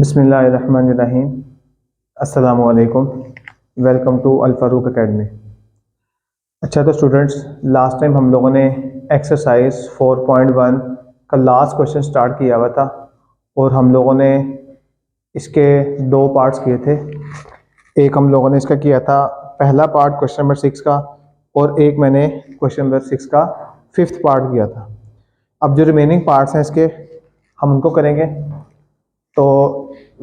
बिस्मिल्लाहिर्रहमानिर्रहीम। अस्सलामुअलैकुम। Welcome to Al Farooq academy. अच्छा तो स्टूडेंट्स, लास्ट टाइम हम लोगों ने एक्सरसाइज 4.1 का लास्ट क्वेश्चन स्टार्ट किया हुआ था और हम लोगों ने इसके दो पार्ट्स किए थे। एक हम लोगों ने इसका किया था पहला पार्ट क्वेश्चन नंबर 6 का, और एक मैंने क्वेश्चन नंबर 6 का 5th पार्ट किया था। अब जो रिमेनिंग पार्ट्स हैं इसके, हम उनको करेंगे। तो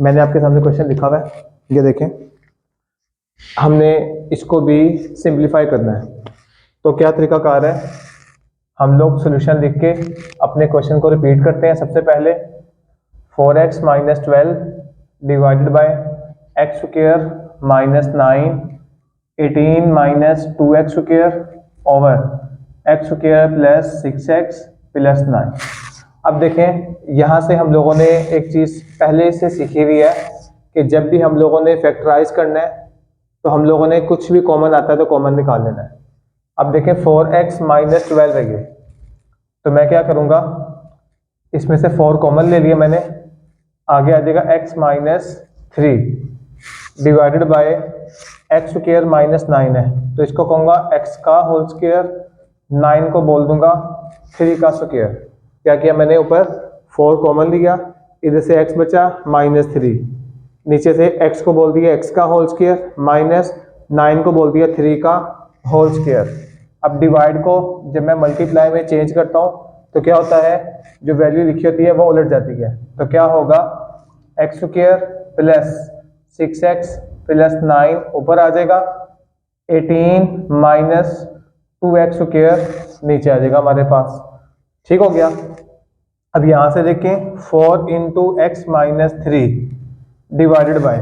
मैंने आपके सामने क्वेश्चन लिखा हुआ है, ये देखें। हमने इसको भी सिंपलीफाई करना है। तो क्या तरीकाकार है, हम लोग सोल्यूशन लिख के अपने क्वेश्चन को रिपीट करते हैं। सबसे पहले 4x minus 12 divided by X square minus 9 18 minus 2x square over X square plus 6x plus 9। अब देखें, यहाँ से हम लोगों ने एक चीज़ पहले से सीखी हुई है कि जब भी हम लोगों ने फैक्टराइज करना है तो हम लोगों ने कुछ भी कॉमन आता है तो कॉमन निकाल लेना है। अब देखें 4x माइनस 12 है ये, तो मैं क्या करूँगा, इसमें से 4 कॉमन ले लिया मैंने, आगे आ जाएगा x minus 3 divided by X square minus 9 है, तो इसको कहूँगा x का होल स्क्वायर, 9 को बोल दूंगा 3 का स्क्वायर। क्या किया मैंने, ऊपर 4 कॉमन लिया, इधर से x बचा माइनस 3, नीचे से x को बोल दिया x का होल स्क्वायर माइनस 9 को बोल दिया 3 का होल स्क्वायर। अब डिवाइड को जब मैं मल्टीप्लाई में चेंज करता हूँ तो क्या होता है, जो वैल्यू लिखी होती है वो उलट जाती है। तो क्या होगा, x square plus 6x plus 9 ऊपर आ जाएगा, 18 माइनस 2x स्क्वायर नीचे आ जाएगा हमारे पास। ठीक हो गया। अब यहाँ से देखें 4 into x minus 3 divided by,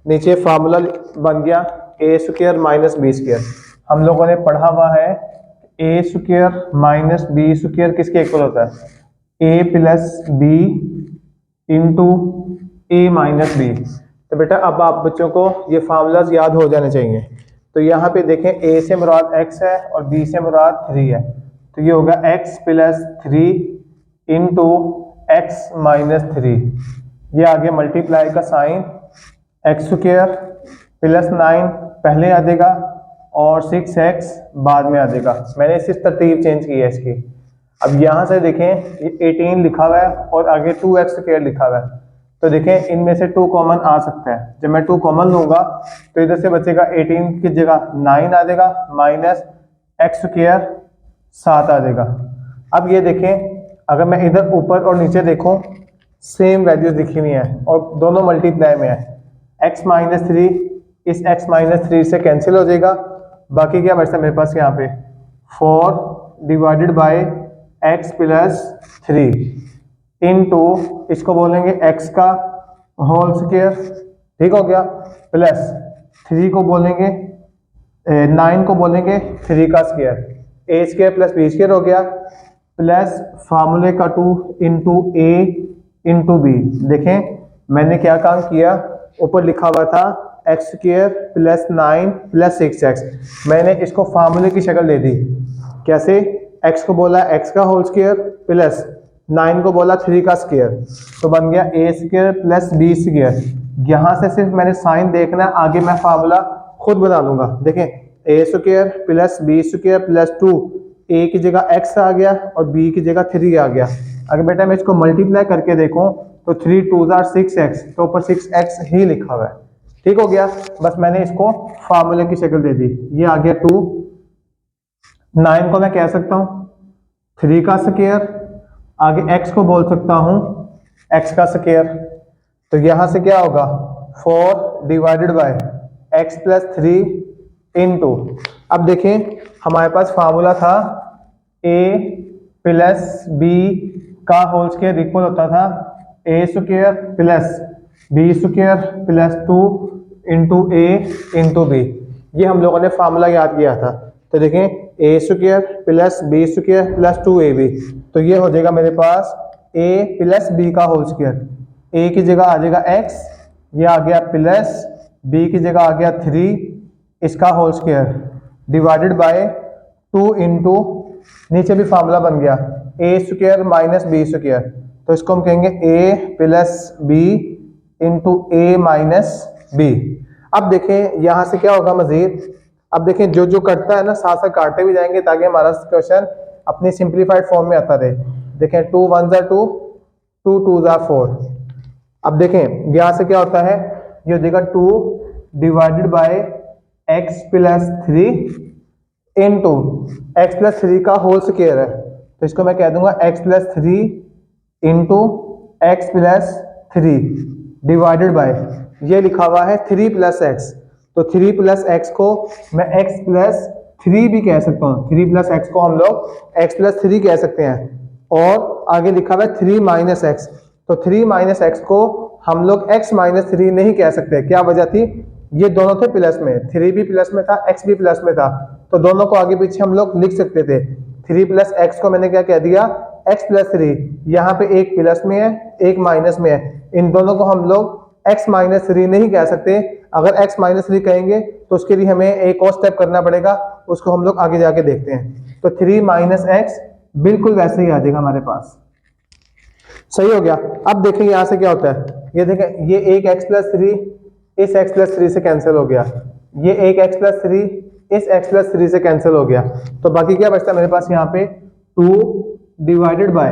नीचे फार्मूला बन गया A square minus B square. हम लोगों ने पढ़ा हुआ है ए स्क्वायर माइनस बी स्क्वायर किसके इक्वल होता है, A plus B into A minus B. तो बेटा अब आप बच्चों को ये फार्मूलाज याद हो जाने चाहिए। तो यहाँ पे देखें, ए से मुराद x है और b से मुराद 3 है, तो ये होगा x plus 3 into x minus 3। ये आगे मल्टीप्लाई का साइन, एक्स स्क्वायर प्लस 9 पहले आ जाएगा और 6x बाद में आ जाएगा। मैंने इसी तरतीब चेंज की है इसकी। अब यहाँ से देखें, ये 18 लिखा हुआ है और आगे 2x स्क्वायर लिखा हुआ है, तो देखें इनमें से 2 कॉमन आ सकता है। जब मैं 2 कॉमन लूंगा तो इधर से बचेगा 18 की जगह 9 आ जाएगा माइनस एक्स स्क्वायर 7 आ जाएगा। अब ये देखें, अगर मैं इधर ऊपर और नीचे देखूं, सेम वैल्यूज लिखी हुई है और दोनों मल्टीप्लाई में है। x माइनस 3 इस x माइनस 3 से कैंसिल हो जाएगा, बाकी क्या बचता है मेरे पास यहाँ पे 4 divided by x plus 3 into इसको बोलेंगे x का होल स्क्वायर, ठीक हो गया, प्लस 3 को बोलेंगे 9 को बोलेंगे 3 का स्क्वायर, ए स्क्वायर प्लस बी स्क्वायर हो गया, प्लस फार्मूले का 2 इंटू ए इंटू बी। देखें मैंने क्या काम किया, ऊपर लिखा हुआ था x square plus 9 plus 6x, मैंने इसको फार्मूले की शक्ल दे दी। कैसे, x को बोला x का होल स्क्वायर प्लस 9 को बोला 3 का स्क्वायर, तो बन गया A square plus B square. यहाँ से सिर्फ मैंने साइन देखना है, आगे मैं फार्मूला खुद बना लूंगा। देखें A square plus B square plus 2, A की जगह x आ गया और b की जगह 3 आ गया। अगर बेटा मैं इसको मल्टीप्लाई करके देखूं तो 3 2 6x, तो ऊपर 6x ही लिखा हुआ है। ठीक हो गया, बस मैंने इसको फार्मूले की शक्ल दे दी। ये आ गया 2, 9 को मैं कह सकता हूं 3 का स्क्वायर, आगे x को बोल सकता हूं x का स्क्वायर। तो यहां से क्या होगा 4 divided by x plus 3 into, अब देखें हमारे पास फार्मूला था a प्लस b का होल स्क्वायर इक्वल होता था A square plus B square plus 2 into A into B. ये हम लोगों ने फार्मूला याद किया था। तो देखें A square plus B square plus 2ab, तो ये हो जाएगा मेरे पास a प्लस बी का होल स्क्वायर, a की जगह आ जाएगा x, ये आ गया प्लस b की जगह आ गया 3 इसका whole square divided by 2 into, नीचे भी फार्मूला बन गया A square minus B square, तो इसको हम कहेंगे a plus B into A minus B. अब देखें यहाँ से क्या होगा मजीद, अब देखें जो जो कटता है ना साथ साथ काटते भी जाएंगे ताकि हमारा क्वेश्चन अपनी सिंप्लीफाइड फॉर्म में आता रहे। देखें 2 1 ज़ा 2, 2 2 ज़ा 4। अब देखें यहाँ से क्या होता है, ये हो जाएगा 2 divided by x plus 3 into x plus 3 का होल स्क्वायर है, तो इसको मैं कह दूंगा x plus 3 into x plus 3 divided by, ये लिखा हुआ है 3 प्लस एक्स, तो 3 प्लस एक्स को मैं x प्लस 3 भी कह सकता हूँ। 3 प्लस एक्स को हम लोग x प्लस 3 कह सकते हैं। और आगे लिखा हुआ है 3 माइनस एक्स, तो 3 माइनस एक्स को हम लोग x माइनस 3 नहीं कह सकते। क्या वजह थी, ये दोनों थे प्लस में, 3 भी प्लस में था, x भी प्लस में था, तो दोनों को आगे पीछे हम लोग लिख सकते थे। 3 प्लस एक्स को मैंने क्या कह दिया, x प्लस 3। यहाँ पे एक प्लस में है एक माइनस में है, इन दोनों को हम लोग x माइनस 3 नहीं कह सकते। अगर x माइनस 3 कहेंगे तो उसके लिए हमें एक और स्टेप करना पड़ेगा, उसको हम लोग आगे जाके देखते हैं। तो 3 माइनस एक्स बिल्कुल वैसे ही आ जाएगा हमारे पास, सही हो गया। अब देखें यहाँ से क्या होता है, ये देखें ये एक x प्लस 3 इस x प्लस 3 से कैंसिल हो गया, ये एक x प्लस 3 इस x प्लस 3 से कैंसिल हो गया, तो बाकी क्या बचता है मेरे पास यहाँ पे 2 डिवाइडेड बाय,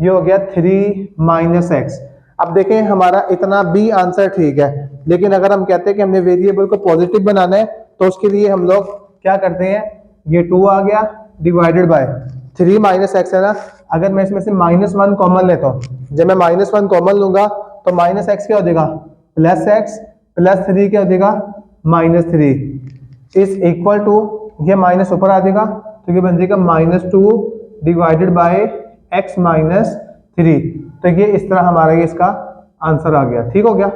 ये हो गया 3 माइनस एक्स। अब देखें हमारा इतना बी आंसर ठीक है, लेकिन अगर हम कहते हैं कि हमने वेरिएबल को पॉजिटिव बनाना है तो उसके लिए हम लोग क्या करते हैं, ये 2 आ गया डिवाइडेड बाय 3 माइनस एक्स है ना, अगर मैं इसमें से -1 कॉमन लेता हूँ, जब मैं -1 कॉमन लूंगा तो माइनस एक्स क्या हो जाएगा प्लस एक्स प्लस 3 क्या हो जाएगा -3 इज इक्वल टू, ये माइनस ऊपर आ जाएगा तो ये बन जाएगा -2 डिवाइडेड बाय एक्स माइनस 3। तो ये इस तरह हमारा ये इसका आंसर आ गया, ठीक हो गया।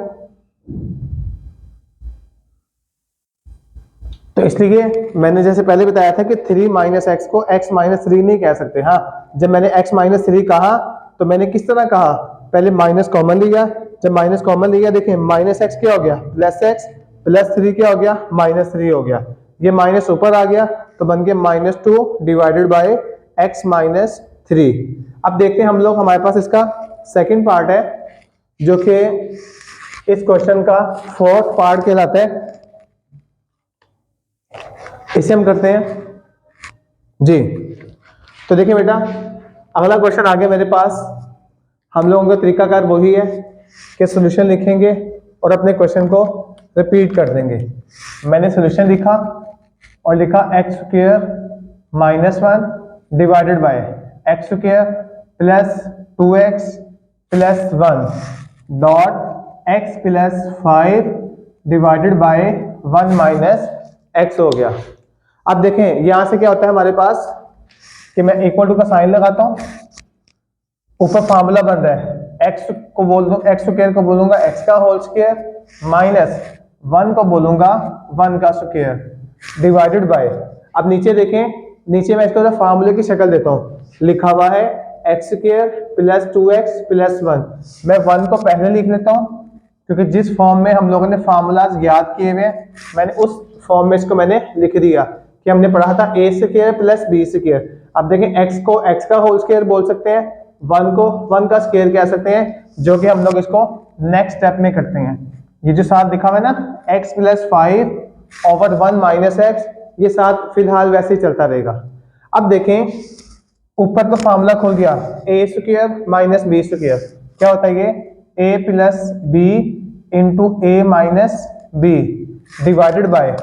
तो इसलिए मैंने जैसे पहले बताया था कि 3 माइनस एक्स को x माइनस 3 नहीं कह सकते। हाँ, जब मैंने x माइनस 3 कहा तो मैंने किस तरह कहा, पहले माइनस कॉमन लिया, जब माइनस कॉमन लिया देखें माइनस एक्स क्या हो गया प्लस एक्स प्लस 3 क्या हो गया -3 हो गया, ये माइनस ऊपर आ गया तो बन गया -2 डिवाइडेड बाय एक्स माइनस 3। अब देखते हैं हम लोग, हमारे पास इसका सेकंड पार्ट है जो कि इस क्वेश्चन का फोर्थ पार्ट कहलाता है, इसे हम करते हैं जी। तो देखिए बेटा अगला क्वेश्चन आ गया मेरे पास, हम लोगों का तरीकाकार वही है कि सॉल्यूशन लिखेंगे और अपने क्वेश्चन को रिपीट कर देंगे। मैंने सॉल्यूशन लिखा और लिखा x square -1 divided by X square plus 2x plus 1 dot X plus 5 divided by 1 minus x हो गया। अब देखें यहां से क्या होता है हमारे पास कि मैं इक्वल टू का साइन लगाता हूं, ऊपर फार्मूला बन रहा है, एक्स को बोल दूं एक्स स्क्वायर को बोलूंगा एक्स का होल स्क्वायर माइनस 1 को बोलूंगा 1 का स्क्वायर डिवाइडेड बाय, अब नीचे देखें, नीचे मैं इसको फार्मूले की शक्ल देता हूं, लिखा हुआ है x square plus 2x plus 1। मैं 1 को पहले लिख लेता हूं क्योंकि जिस फॉर्म में हम लोगों ने फार्मूलाज याद किए हुए हैं मैंने उस फॉर्म में इसको मैंने लिख दिया कि हमने पढ़ा था a square plus b square. अब देखें x को x का होल स्क्वायर बोल सकते हैं, 1 को 1 का स्क्वायर कह सकते हैं, जो कि हम लोग इसको नेक्स्ट स्टेप में करते हैं। ये जो साथ लिखा हुआ है ना x plus 5 over 1 minus x, ये साथ फिलहाल वैसे ही चलता रहेगा। अब देखें ऊपर तो फार्मूला खोल दिया a square minus b square, क्या होता है ये a plus b into a minus b divided by,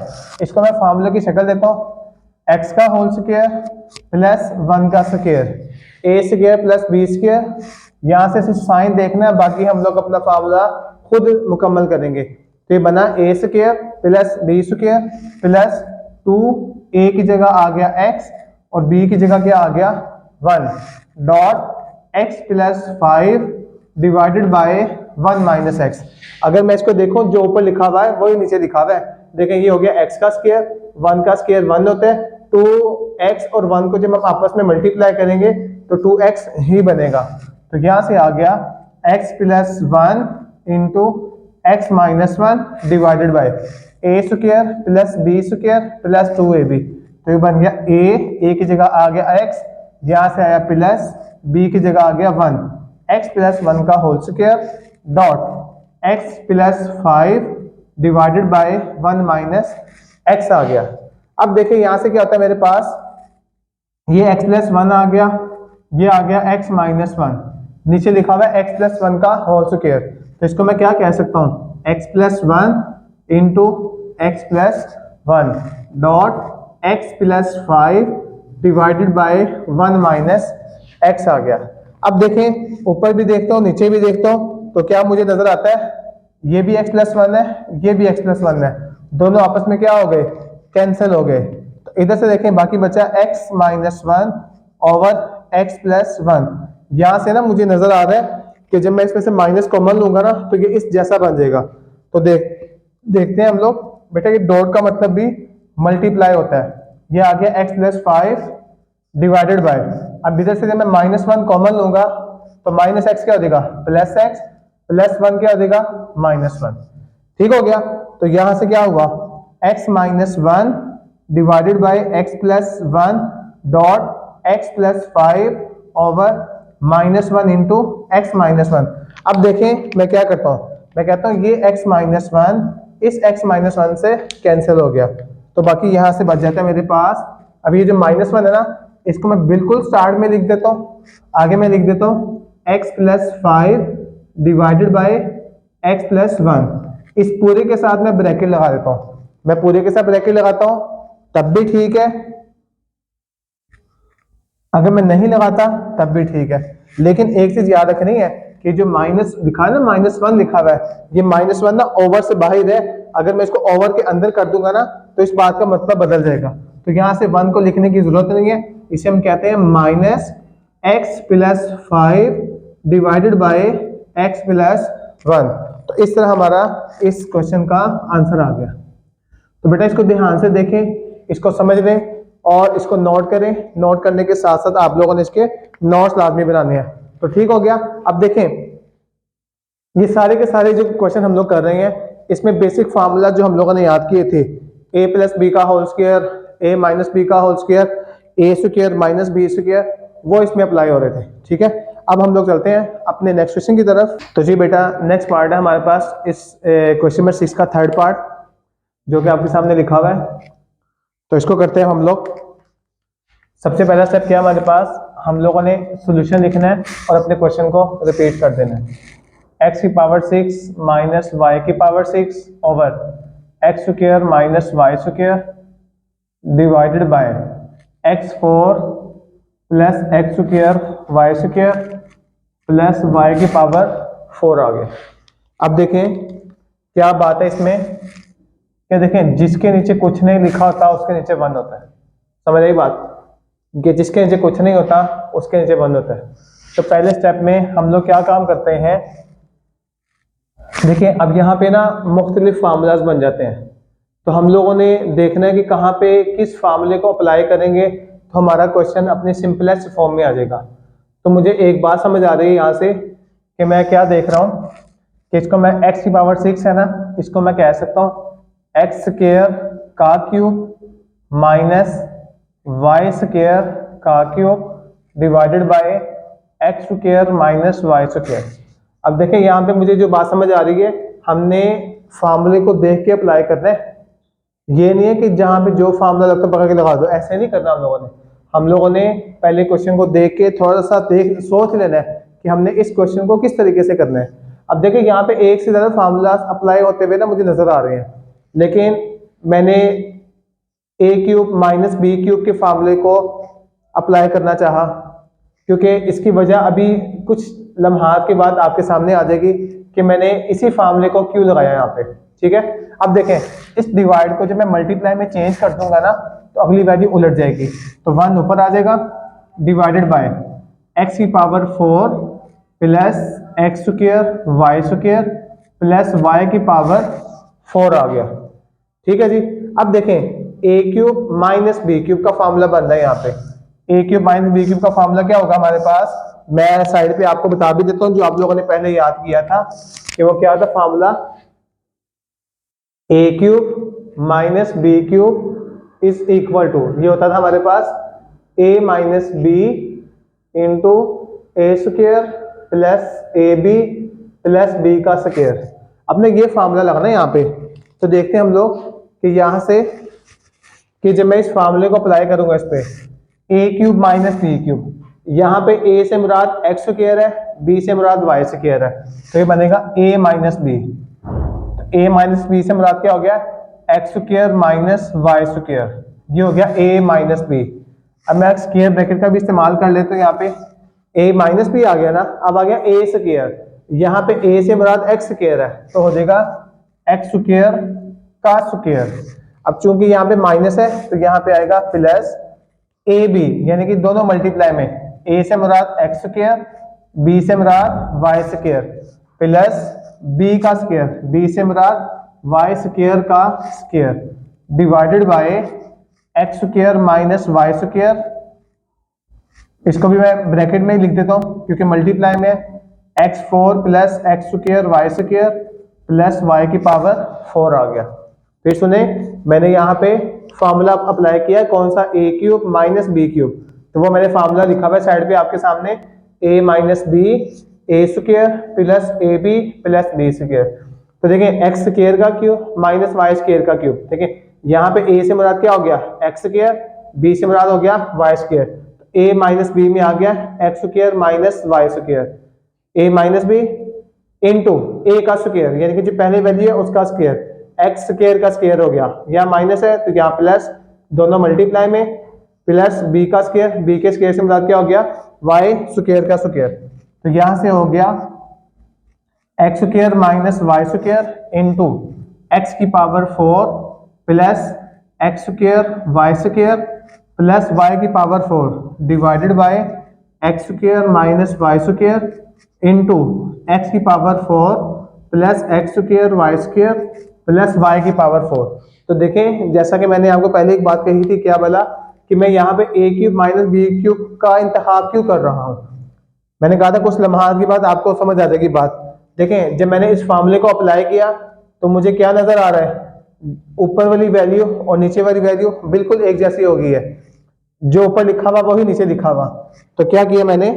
इसको मैं फार्मूले की शक्ल देता हूं x का होल स्क्वायर प्लस 1 का square a square plus b square, यहां से सिर्फ साइन देखना है, बाकी हम लोग अपना फार्मूला खुद मुकम्मल करेंगे। तो ये बना a square plus b square plus 2a की जगह आ गया x और b की जगह क्या आ गया 1 dot x plus 5 divided by 1 minus x. अगर मैं इसको देखूं जो ऊपर लिखा हुआ है वही नीचे लिखा हुआ है, देखें ये हो गया x का स्क्वायर, 1 का स्क्वायर 1 होता है, 2x और 1 को जब हम आपस में मल्टीप्लाई करेंगे तो 2x ही बनेगा। तो यहां से आ गया x plus 1 into x minus 1 divided by a square plus b square plus 2ab, तो ये बन गया a की जगह आ गया x, यहां से आया प्लस b की जगह आ गया 1 x प्लस 1 का whole square dot X plus 5 divided by 1 minus X आ गया। अब देखिए यहाँ से क्या होता है मेरे पास, ये x प्लस 1 आ गया, ये आ गया x माइनस 1, नीचे लिखा हुआ है x प्लस 1 का होल स्क्वायर। तो इसको मैं क्या कह सकता हूँ, x plus 1 into x plus 1 dot x plus 5 divided by 1 minus x आ गया। अब देखें ऊपर भी देखता हूँ नीचे भी देखता हूँ तो क्या मुझे नजर आता है, ये भी x प्लस 1 है, ये भी x प्लस 1 है, दोनों आपस में क्या हो गए, कैंसिल हो गए। तो इधर से देखें बाकी बचा x minus 1 over x plus 1। यहां से ना मुझे नजर आ रहा है कि जब मैं इसमें से माइनस कॉमन लूंगा ना तो ये इस जैसा बन जाएगा। तो देखते हैं हम लोग, बेटा ये डॉट का मतलब भी मल्टीप्लाई होता है, ये आ गया x प्लस 5 डिवाइडेड बाय, अब इधर से जब मैं माइनस 1 कॉमन लूंगा तो माइनस एक्स क्या हो जाएगा, प्लस एक्स, प्लस 1 क्या हो जाएगा, माइनस 1। ठीक हो गया। तो यहां से क्या हुआ, x minus 1 divided by x plus 1 dot x plus 5 over minus 1 into x minus 1। अब देखें मैं क्या करता हूं, मैं कहता हूं ये x माइनस 1 इस x माइनस 1 से कैंसिल हो गया, तो बाकी यहां से बच जाता है मेरे पास। अब ये जो माइनस 1 है ना, इसको मैं बिल्कुल स्टार्ट में लिख देता हूं, आगे मैं लिख देता हूं x plus 5 divided by x plus 1, इस पूरे के साथ मैं ब्रैकेट लगा देता हूं, मैं पूरे के साथ ब्रैकेट लगाता हूं तब भी ठीक है, अगर मैं नहीं लगाता तब भी ठीक है। लेकिन एक चीज याद रखनी है कि जो माइनस लिखा है ना, माइनस 1 लिखा हुआ है, ये माइनस 1 ना ओवर से बाहर है, अगर मैं इसको ओवर के अंदर कर दूंगा ना तो इस बात का मतलब बदल जाएगा। तो यहां से 1 को लिखने की जरूरत नहीं है, इसे हम कहते हैं minus x plus 5 divided by x plus 1। तो इस तरह हमारा इस क्वेश्चन का आंसर आ गया। तो बेटा इसको ध्यान से देखें, इसको समझ लें और इसको नोट करें, नोट करने के साथ साथ आप लोगों ने इसके नोट्स लाजमी बनाने हैं। तो ठीक हो गया। अब देखें ये सारे के सारे जो क्वेश्चन हम लोग कर रहे हैं इसमें बेसिक फार्मूला जो हम लोगों ने याद किए थे, a प्लस बी का whole square, a minus B का whole square, a square minus B square, वो इसमें अप्लाई हो रहे थे। ठीक है, अब हम लोग चलते हैं अपने नेक्स्ट क्वेश्चन की तरफ। तो जी बेटा नेक्स्ट पार्ट है हमारे पास इस क्वेश्चन नंबर 6 का थर्ड पार्ट, जो कि आपके सामने लिखा हुआ है। तो इसको करते हैं हम लोग। सबसे पहला स्टेप क्या है हमारे पास, हम लोगों ने सॉल्यूशन लिखना है और अपने क्वेश्चन को रिपीट कर देना है। x की पावर 6 माइनस वाई की power 6 over X square minus Y square divided by x4 plus X square Y square plus Y की पावर 4 आ गया। अब देखें क्या बात है इसमें, क्या देखें जिसके नीचे कुछ नहीं लिखा होता उसके नीचे 1 होता है, समझ आई बात, कि जिसके नीचे कुछ नहीं होता उसके नीचे 1 होता है। तो पहले स्टेप में हम लोग क्या काम करते हैं, देखिए अब यहाँ पे ना मुख्तलिफ फार्मूलाज बन जाते हैं, तो हम लोगों ने देखना है कि कहाँ पे किस फार्मूले को अप्लाई करेंगे तो हमारा क्वेश्चन अपने सिंपलेस्ट फॉर्म में आ जाएगा। तो मुझे एक बात समझ आ रही है यहाँ से कि मैं क्या देख रहा हूँ कि इसको मैं x की पावर 6 है ना, इसको मैं कह सकता हूँ एक्स स्क्वायर का क्यूब माइनस वाई स्क्वायर का cube divided by X square minus Y square. अब देखिए यहाँ पे मुझे जो बात समझ आ रही है, हमने फार्मूले को देख के अप्लाई करना है, ये नहीं है कि जहाँ पे जो फार्मूला लगता है पकड़ के लगा दो, ऐसे नहीं करना हम लोगों ने पहले क्वेश्चन को देख के थोड़ा सा सोच लेना है कि हमने इस क्वेश्चन को किस तरीके से करना है। अब देखिए यहाँ पे एक से ज्यादा फार्मूला अप्लाई होते हुए ना मुझे नजर आ रहे हैं, लेकिन मैंने a cube minus B cube के फार्मूले को अप्लाई करना चाहा, क्योंकि इसकी वजह अभी कुछ लम्हात के बाद आपके सामने आ जाएगी कि मैंने इसी फार्मूले को क्यों लगाया यहाँ पे। ठीक है, अब देखें इस डिवाइड को जब मैं मल्टीप्लाई में चेंज कर दूंगा ना तो अगली वैल्यू उलट जाएगी, तो 1 ऊपर आ जाएगा डिवाइडेड बाय एक्स की power 4 plus X square Y square plus Y की पावर 4 आ गया। ठीक है जी। अब देखें A cube minus B cube का फार्मूला बन रहा है यहाँ पे, A cube minus B cube का फार्मूला क्या होगा हमारे पास, मैं साइड पे आपको बता भी देता हूँ जो आप लोगों ने पहले याद किया था कि वो क्या था formula, A cube minus B cube is equal to, ये होता था हमारे पास A minus B into A square plus A B plus B का स्क्वायर। अपने ये फार्मूला लगाना है यहाँ पे। तो देखते हैं हम लोग कि यहाँ से कि जब मैं इस फार्मूले को अप्लाई करूंगा इस पे A cube minus B cube, यहाँ पे ए से मुराद एक्स स्क्वायर है, बी से मुराद वाई स्क्वायर है, तो ये बनेगा A minus B. A minus B से मुराद क्या हो गया, X square minus Y square, ये हो गया ए माइनस बी। अब मैं स्क्वायर ब्रैकेट का भी इस्तेमाल कर लेता हूँ, यहाँ पे ए माइनस बी आ गया ना, अब आ गया ए स्क्वायर, यहाँ पे ए से मुराद एक्स स्क्वायर है, तो हो जाएगा एक्स स्क्वायर का स्क्वायर। अब चूंकि यहाँ पे माइनस है तो यहाँ पे आएगा प्लस ए बी, यानी कि दोनों मल्टीप्लाई में ए से मुराद एक्स स्क्वायर, बी से मुराद वाई स्क्वायर, प्लस बी का स्क्वायर, बी से मुराद वाई स्क्वायर का square, divided by X square minus Y square. इसको भी मैं ब्रैकेट में ही लिख देता हूँ क्योंकि मल्टीप्लाई में x4 plus X square Y square plus Y की पावर 4 आ गया। फिर सुने, मैंने यहाँ पे फार्मूला अप्लाई किया है कौन सा, ए क्यूब माइनस बी क्यूब, तो वो मैंने फार्मूला लिखा हुआ है साइड पे आपके सामने, A minus B A square plus A B plus B square. तो देखिए एक्स स्क्वायर का क्यूब माइनस वाई स्क्वायर का क्यूब, देखिए यहाँ पे ए से मुराद क्या हो गया एक्स स्क्वायर, बी से मुराद हो गया Y square, A minus B में आ गया X square minus Y square, A minus B into A का स्क्वायर, यानी कि जो पहले वैल्यू है उसका स्क्वायर, एक्स स्क्वायर का स्क्वायर हो गया, यहाँ माइनस है तो यहाँ प्लस, दोनों मल्टीप्लाई में, प्लस बी का स्क्वायर, बी के स्क्वायर से मुराद क्या हो गया वाई स्क्वायर का स्क्वायर, तो यहाँ से हो गया X square minus Y square into X की power 4 plus X square Y square plus Y की power 4 divided by X square minus Y square into X की power 4 plus X square Y square plus Y की power 4। तो देखें जैसा कि मैंने आपको पहले एक बात कही थी, क्या बोला कि मैं यहाँ पे A cube minus B cube का इंतखाब क्यों कर रहा हूँ, मैंने कहा था कुछ लम्हात की बाद आपको समझ आ जाएगी बात। देखें जब मैंने इस फार्मूले को अप्लाई किया तो मुझे क्या नजर आ रहा है, ऊपर वाली वैल्यू और नीचे वाली वैल्यू बिल्कुल एक जैसी हो गई है, जो ऊपर लिखा हुआ वही नीचे लिखा हुआ। तो क्या किया मैंने,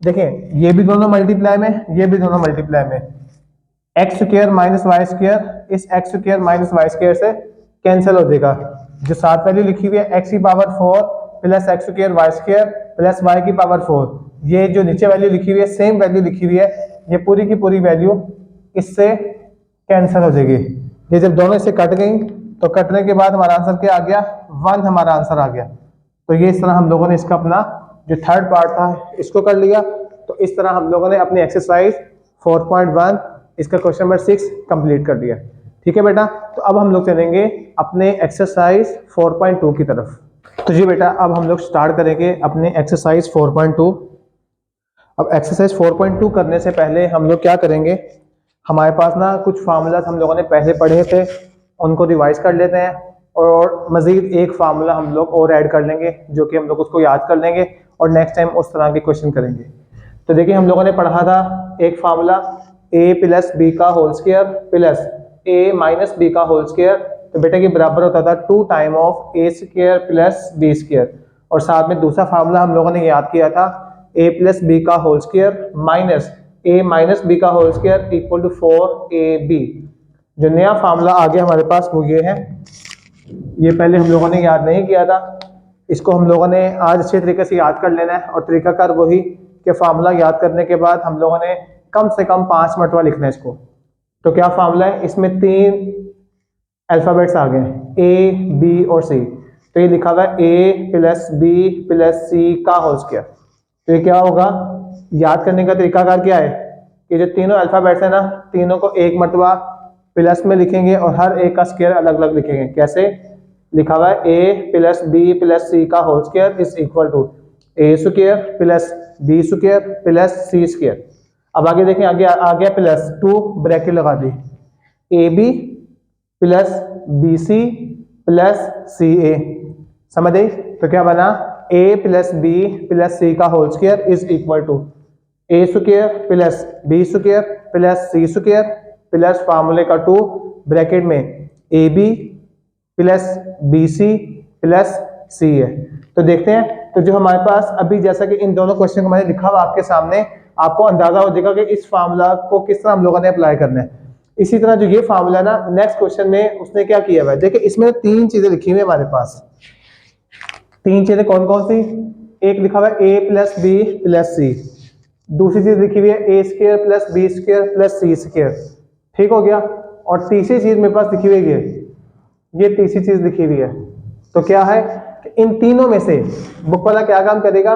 देखें ये भी दोनों मल्टीप्लाई में, ये भी दोनों मल्टीप्लाई में, X square minus Y square इस X square minus Y square से कैंसिल हो जाएगा, जो साथ वैल्यू लिखी हुई है एक्स की power 4 plus X square Y square plus Y की पावर 4, ये जो नीचे वैल्यू लिखी हुई है सेम वैल्यू लिखी हुई है, ये पूरी की पूरी वैल्यू इससे कैंसिल हो जाएगी। ये जब दोनों इससे कट गई तो कटने के बाद हमारा आंसर क्या आ गया, 1 हमारा आंसर आ गया। तो ये इस तरह हम लोगों ने इसका अपना जो थर्ड पार्ट था इसको कर लिया। तो इस तरह हम लोगों ने अपनी एक्सरसाइज 4.1 इसका क्वेश्चन नंबर 6 कंप्लीट कर दिया। ठीक है बेटा, तो अब हम लोग चलेंगे अपने एक्सरसाइज 4.2 की तरफ। तो जी बेटा अब हम लोग स्टार्ट करेंगे अपने एक्सरसाइज 4.2। अब एक्सरसाइज 4.2 करने से पहले हम लोग क्या करेंगे, हमारे पास ना कुछ फार्मूला हम लोगों ने पहले पढ़े थे उनको रिवाइज कर लेते हैं, और मजीद एक फार्मूला हम लोग और ऐड कर लेंगे जो कि हम लोग उसको याद कर लेंगे और नेक्स्ट टाइम उस तरह के क्वेश्चन करेंगे। तो देखिए हम लोगों ने पढ़ा था एक फार्मूला a प्लस बी का whole square plus a minus B का होल स्क्वायर, तो बेटा के बराबर होता था 2 time of a square plus B square, और साथ में दूसरा फार्मूला हम लोगों ने याद किया था a प्लस बी का whole square minus a minus B का whole square equal to 4ab। जो नया फार्मूला आ गया हमारे पास वो ये है, ये पहले हम लोगों ने याद नहीं किया था, इसको हम लोगों ने आज अच्छे तरीके से याद कर लेना है। और तरीकाकार वही कि फार्मूला याद करने के बाद हम लोगों ने कम से कम 5 मरतबा लिखना है इसको। तो क्या फार्मूला है, इसमें 3 अल्फ़ाबेट्स आ गए ए बी और सी, तो ये लिखा हुआ है ए प्लस बी प्लस सी का होल स्क्वायर। तो ये क्या होगा, याद करने का तरीकाकार क्या है कि जो तीनों अल्फ़ाबेट्स है ना, तीनों को एक मरतबा प्लस में लिखेंगे और हर एक का स्क्वायर अलग अलग लिखेंगे। कैसे लिखा हुआ है, ए प्लस बी प्लस सी का whole square is equal to A square plus B square plus C square. अब आगे देखें, आगे आ गया प्लस 2 ब्रैकेट लगा दी, A B plus B C plus C A, समझ आई। तो क्या बना, ए प्लस बी प्लस सी का whole square is equal to A square plus B square plus C square plus फार्मूले का 2 ब्रैकेट में A B plus B C plus C है। तो देखते हैं, तो जो हमारे पास अभी जैसा कि इन दोनों क्वेश्चन को मैंने लिखा हुआ आपके सामने, आपको अंदाजा हो जाएगा कि इस फार्मूला को किस तरह हम लोगों ने अप्लाई करना है। इसी तरह जो ये फार्मूला ना नेक्स्ट क्वेश्चन में उसने क्या किया हुआ है, देखिए इसमें 3 चीजें लिखी हुई है हमारे पास। 3 चीजें कौन कौन सी? एक लिखा हुआ है a plus B plus C, दूसरी चीज लिखी हुई है a square plus B square plus C square, ठीक हो गया। और तीसरी चीज मेरे पास लिखी हुई है ये तीसरी चीज लिखी हुई है। तो क्या है कि इन तीनों में से बुक वाला क्या काम करेगा,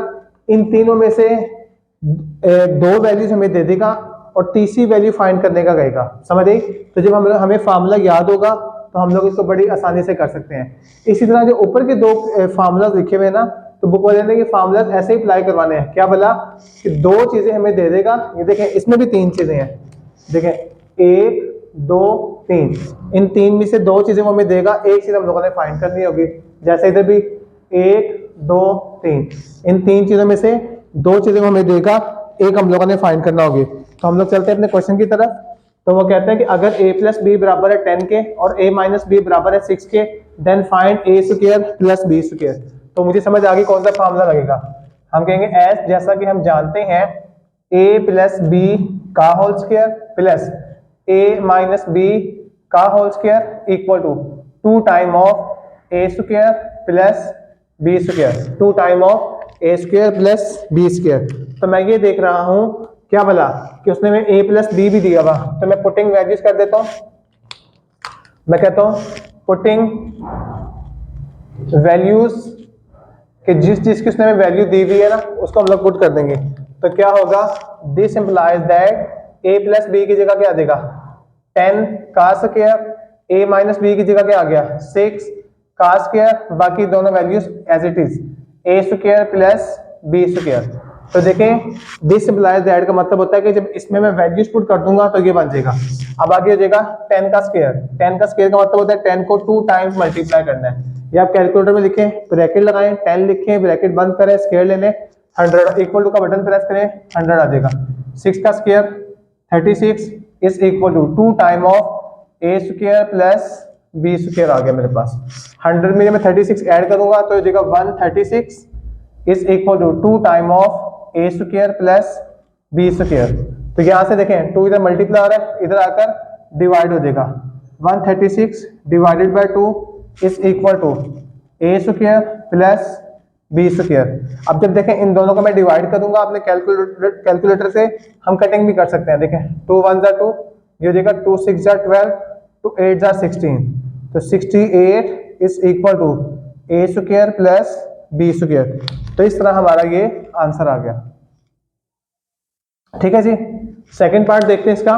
इन तीनों में से 2 वैल्यूज हमें दे देगा और तीसरी वैल्यू फाइंड करने का कहेगा, समझ आई? तो जब हमें फार्मूला याद होगा तो हम लोग इसको बड़ी आसानी से कर सकते हैं। इसी तरह जो ऊपर के 2 फार्मूलाज लिखे हुए हैं ना, तो बुक वाले ने ये फार्मूलाज ऐसे ही अप्लाई करवाने हैं। क्या बोला कि 2 चीजें हमें दे देगा, ये देखें इसमें भी 3 चीजें हैं, देखें 1 2 3, इन 3 में से 2 चीजें वो हमें देगा, एक चीज हम लोगों ने फाइंड करनी होगी। जैसे इधर भी 1 2 3, इन 3 चीजों में से 2 चीजें वो हमें देगा, एक हम लोगों ने फाइंड करना होगी। तो हम लोग चलते हैं अपने क्वेश्चन की तरफ। तो वो कहते हैं कि अगर a प्लस बी बराबर है 10 के और a माइनस बी बराबर है 6 के, then find a square plus b square. तो मुझे समझ आ गई कौन सा फार्मूला लगेगा। हम कहेंगे एस, जैसा कि हम जानते हैं a प्लस बी का whole square plus a minus B का whole square equal to 2 time of a square plus b square, 2 time of a square plus b square. तो मैं ये देख रहा हूं क्या बोला कि उसने में a प्लस बी भी दिया हुआ, तो मैं पुटिंग वैल्यूज कर देता हूं। मैं कहता हूं पुटिंग वैल्यूज कि जिस चीज की उसने में वैल्यू दी हुई है ना उसको हम लोग पुट कर देंगे। तो क्या होगा, this implies that a plus B की जगह क्या देगा 10 का स्क्वायर, a माइनस बी की जगह क्या आ गया 6 का स्क्वायर, बाकी दोनों values as it is a square plus b square. तो देखें दिस इंप्लाइज दैट का मतलब होता है कि जब इसमें मैं वैल्यूज पुट कर दूंगा तो ये बन जाएगा। अब आगे हो जाएगा 10 का स्क्वायर, 10 का स्क्वायर का मतलब होता है 10 को 2 टाइम्स मल्टीप्लाई करना है। या आप कैलकुलेटर में लिखें, ब्रैकेट लगाएं, 10 लिखें, ब्रैकेट बंद करें, स्क्वायर ले लें, 100 इक्वल टू का बटन प्रेस करें, 100 आ जाएगा। 6 का square 36 is equal to 2 time of a square plus b square आ गया मेरे पास। 100 में मैं 36 ऐड करूंगा तो हो जाएगा 136 is equal to 2 time of a square plus b square. तो यहां से देखें 2 इधर मल्टीप्लाई हो रहा है, इधर आकर डिवाइड हो जाएगा। 136 divided by 2 is equal to a square plus b square. अब जब देखें इन दोनों को मैं डिवाइड करूंगा अपने कैलकुलेटर से, हम कटिंग भी कर सकते हैं। देखें 2 1 जा 2, ये हो जाएगा 2 6 जा 12, 2 8 जा 16, तो 68 is equal to a square plus b square. तो इस तरह हमारा ये आंसर आ गया। ठीक है जी, सेकंड पार्ट देखते हैं इसका।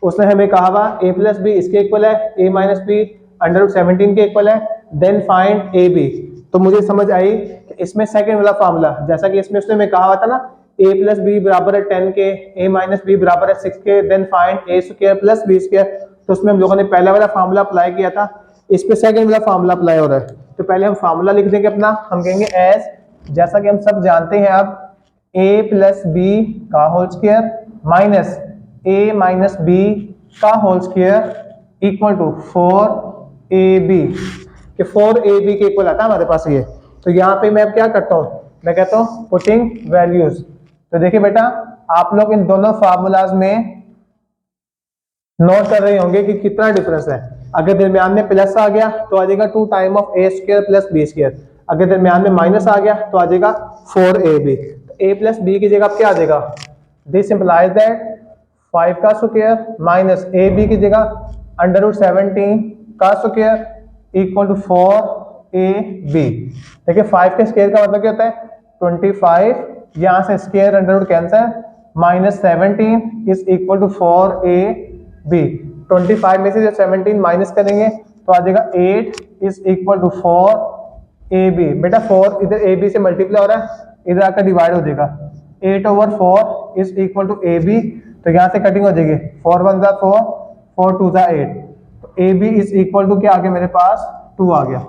उसने हमें कहा हुआ a प्लस बी इसके इक्वल है, a माइनस बी अंडर 17 के इक्वल है, देन फाइंड ए बी। तो मुझे समझ आई कि इसमें सेकंड वाला फार्मूला, जैसा कि इसमें उसने हमें कहा हुआ था ना a प्लस बी बराबर है 10 के, a माइनस बी बराबर है 6 के, then find a square plus b square. तो उसमें हम लोगों ने पहला वाला फार्मूला अप्लाई किया था, इस पे सेकंड वाला फार्मूला अप्लाई हो रहा है। तो पहले हम फार्मूला लिख देंगे अपना, हम कहेंगे एस, जैसा कि हम सब जानते हैं अब a प्लस बी का whole square minus a minus B का whole square equal to 4ab, कि 4ab के इक्वल आता है हमारे पास ये। तो यहाँ पे मैं अब क्या करता हूँ, मैं कहता हूँ पुटिंग वैल्यूज। तो देखिए बेटा आप लोग इन दोनों फार्मूलाज में नोट कर रहे होंगे कि कितना डिफरेंस है। अगर दरमियान में प्लस आ गया तो आ जाएगा 2 time of a square plus b square, अगर दरमियान में माइनस आ गया तो आ जाएगा 4ab। तो a प्लस b की जगह क्या आ जाएगा, दिस इंप्लाइज दैट 5 का स्क्वायर माइनस ab की जगह अंडर रूट 17 का स्क्वायर इक्वल टू 4ab। देखिए 5 के स्क्वायर का मतलब क्या होता है 25, यहाँ से square under root cancel, minus 17 is equal to 4ab। 25 में से जब 17 माइनस करेंगे तो आ जाएगा 8 इज इक्वल टू 4ab। बेटा 4 इधर ab से मल्टीप्लाई हो रहा है, इधर आकर डिवाइड हो जाएगा, 8/4 इज इक्वल टू ab। तो यहाँ से कटिंग हो जाएगी, 4 1 जा 4, 4 2 जा 8, तो ab इज इक्वल टू क्या आ गया मेरे पास 2 आ गया।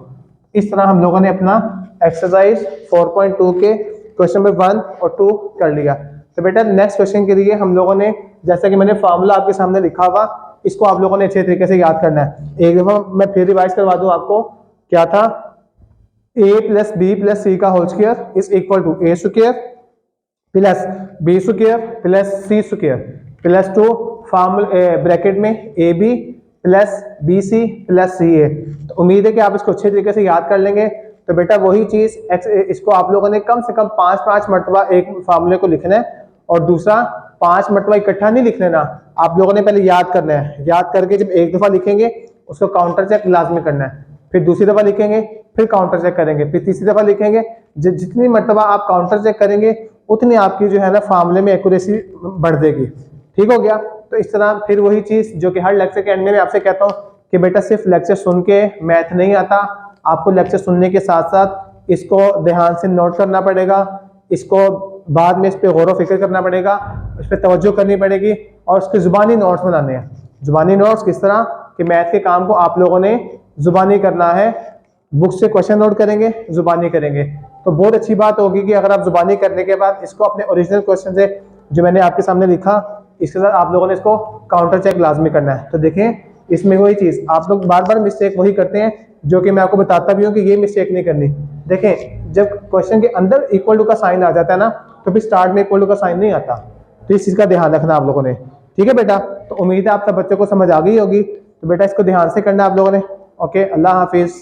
इस तरह हम लोगों ने अपना एक्सरसाइज 4.2 के क्वेश्चन नंबर 1 और 2 कर लिया। तो बेटा नेक्स्ट क्वेश्चन के लिए हम लोगों ने, जैसा कि मैंने फार्मूला आपके सामने लिखा हुआ, इसको आप लोगों ने अच्छे तरीके से याद करना है। एक दफा मैं फिर रिवाइज करवा दूं आपको, क्या था a प्लस बी प्लस सी का whole square is equal to a square plus b square plus c square plus 2 bracket में A B plus B C plus C A. तो उम्मीद है कि आप इसको अच्छे तरीके से याद कर लेंगे। तो बेटा वही चीज़ इसको आप लोगों ने कम से कम 5-5 मरतबा एक फार्मूले को लिखना है, और दूसरा 5 मरतबा इकट्ठा नहीं लिख लेना, आप लोगों ने पहले याद करना है। याद करके जब एक दफ़ा लिखेंगे उसको काउंटर चेक लाजमी करना है, फिर दूसरी दफ़ा लिखेंगे, फिर काउंटर चेक करेंगे, फिर तीसरी दफ़ा लिखेंगे। जितनी मरतबा आप काउंटर चेक करेंगे उतनी आपकी जो है ना फार्मूले में एक्यूरेसी बढ़ जाएगी। ठीक हो गया। तो इस तरह फिर वही चीज़ जो कि हर लेक्चर के एंड में मैं आपसे कहता हूँ कि बेटा सिर्फ लेक्चर सुन के मैथ नहीं आता, आपको लेक्चर सुनने के साथ साथ इसको ध्यान से नोट करना पड़ेगा, इसको बाद में इस पर गौर व फिक्र करना पड़ेगा, इस पर तवज्जो करनी पड़ेगी, और उसके ज़ुबानी नोट्स बनाने हैं। ज़ुबानी नोट्स किस तरह कि मैथ के काम को आप लोगों ने ज़ुबानी करना है, बुक से क्वेश्चन नोट करेंगे, ज़ुबानी करेंगे। तो बहुत अच्छी बात होगी कि अगर आप ज़ुबानी करने के बाद इसको अपने ओरिजिनल क्वेश्चन से जो मैंने आपके सामने लिखा इसके साथ आप लोगों ने इसको काउंटर चेक लाजमी करना है। तो देखें इसमें वही चीज़ आप लोग बार बार मिस्टेक वही करते हैं जो कि मैं आपको बताता भी हूँ कि ये मिस्टेक नहीं करनी। देखें जब क्वेश्चन के अंदर इक्वल टू का साइन आ जाता है ना, तो फिर स्टार्ट में इक्वल टू का साइन नहीं आता। तो इस चीज़ का ध्यान रखना आप लोगों ने। ठीक है बेटा, तो उम्मीद है आप सब बच्चों को समझ आ गई होगी। तो बेटा इसको ध्यान से करना आप लोगों ने। ओके, अल्लाह हाफिज़।